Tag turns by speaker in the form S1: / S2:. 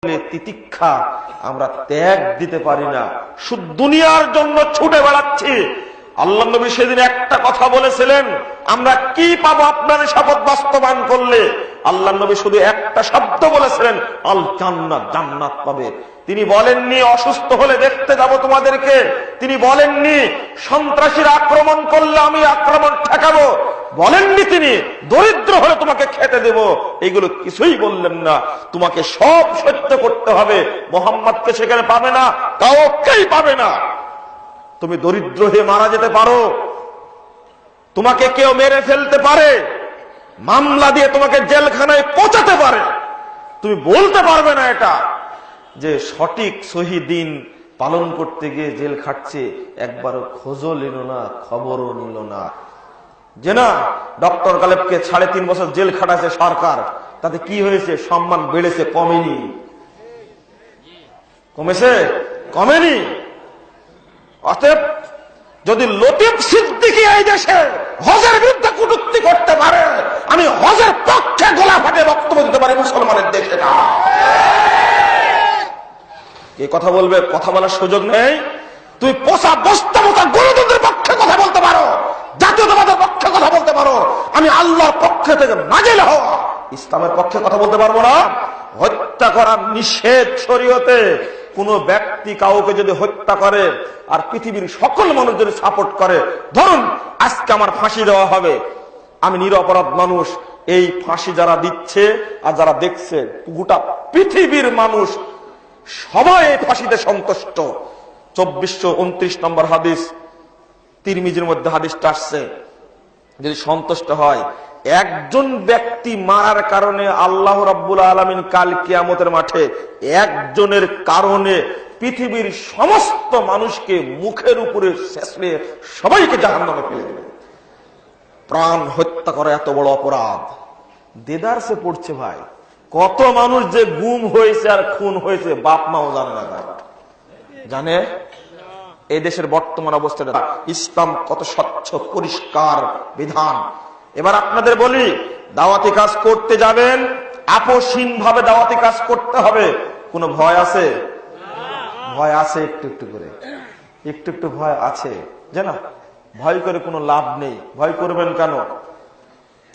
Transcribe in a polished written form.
S1: তিতিক্ষা আমরা ত্যাগ দিতে পারি না, শুধু দুনিয়ার জন্য ছুটে বেড়াচ্ছি। আল্লাহ নবী সেদিন একটা কথা বলেছিলেন, আমরা কি পাবো আপনার শপথ বাস্তবায়ন করলে? আল্লাহ নবী শুধু একটা শব্দ বলেছিলেন, আল জান্নাত, জান্নাত পাবে। তিনি বলেননি অসুস্থ হলে দেখতে যাব তোমাদেরকে, তিনি বলেননি সন্ত্রাসীরা আক্রমণ করলে আমি আক্রমণ ঠেকাবো, বলেননি তিনি দরিদ্র হলে তোমাকে খেতে দেব, এইগুলো কিছুই বললেন না। তোমাকে সব সত্য করতে হবে। মোহাম্মদকে সেখানে পাবে না, কাউকেই পাবে না। তুমি দরিদ্র হয়ে মারা যেতে পারো, তোমাকে কেউ মেরে ফেলতে পারে, মামলা দিয়ে তোমাকে জেলখানায় পৌঁছাতে পারে, তুমি বলতে পারবে না এটা যে সঠিক সহি দিন পালন করতে গিয়ে জেল খাটছে, একবারও খোঁজও নিল না, খবরও নিল না। যে না, ডক্টর গালেবকে 3.5 বছর জেল খাটাছে সরকার, তাতে কি হয়েছে? সম্মান বেড়েছে, কমেনি? কমেছে? কমেনি। অতএব যদি লতিফ সিদ্দিকী এই দেশে হজের বিরুদ্ধে কটূক্তি করতে পারে, আমি হজের পক্ষে গলা ফাটে বক্তব্য দিতে পারি মুসলমানের দেশে না। এই কথা বলবে, কথা বলার সুযোগ নেই। তুমি পোষা বস্তা মোতা গণতন্ত্রের পক্ষে কথা বলতে পারো, জাতীয়তাবাদের পক্ষে কথা বলতে পারো, আমি আল্লাহর পক্ষে থেকে নাজিল হওয়া ইসলামের পক্ষে কথা বলতে পারবো না? হত্যা করা নিষেধ শরীয়তে। কোন ব্যক্তি কাউকে যদি হত্যা করে আর পৃথিবীর সকল মানুষ যদি সাপোর্ট করে, ধরুন আজকে আমার ফাঁসি দেওয়া হবে, আমি নিরপরাধ মানুষ, এই ফাঁসি যারা দিচ্ছে আর যারা দেখছে, গোটা পৃথিবীর মানুষ সবাই এই ফাঁসিতে সন্তুষ্ট। 2429 নম্বর হাদিস, তিরমিজির মধ্যে হাদিসটা আসছে, যদি সন্তুষ্ট হয়, একজন ব্যক্তি মারার কারণে আল্লাহ রাব্বুল আলামিন কাল কিয়ামতের মাঠে একজনের কারণে পৃথিবীর সমস্ত মানুষকে মুখের উপরে শেষে সবাইকে জাহান্নামে ফেলে দেবে। প্রাণ হত্যা করা এত বড় অপরাধ, দেদারসে পড়ছে ভাই। কত মানুষ যে গুম হয়েছে আর খুন হয়েছে বাপ মাও জানে না। তারা জানে এই দেশের বর্তমান অবস্থাটা, ইসলাম কত স্বচ্ছ পরিষ্কার বিধান। এবার আপনাদের বলি, দাওয়াতি কাজ করতে যাবেন, আপোষহীন ভাবে দাওয়াতি কাজ করতে হবে। কোনো ভয় আছে? ভয় আছে, একটু একটু করে, একটু একটু ভয় আছে। যে না, ভয় করে কোনো লাভ নেই। ভয় করবেন কেন?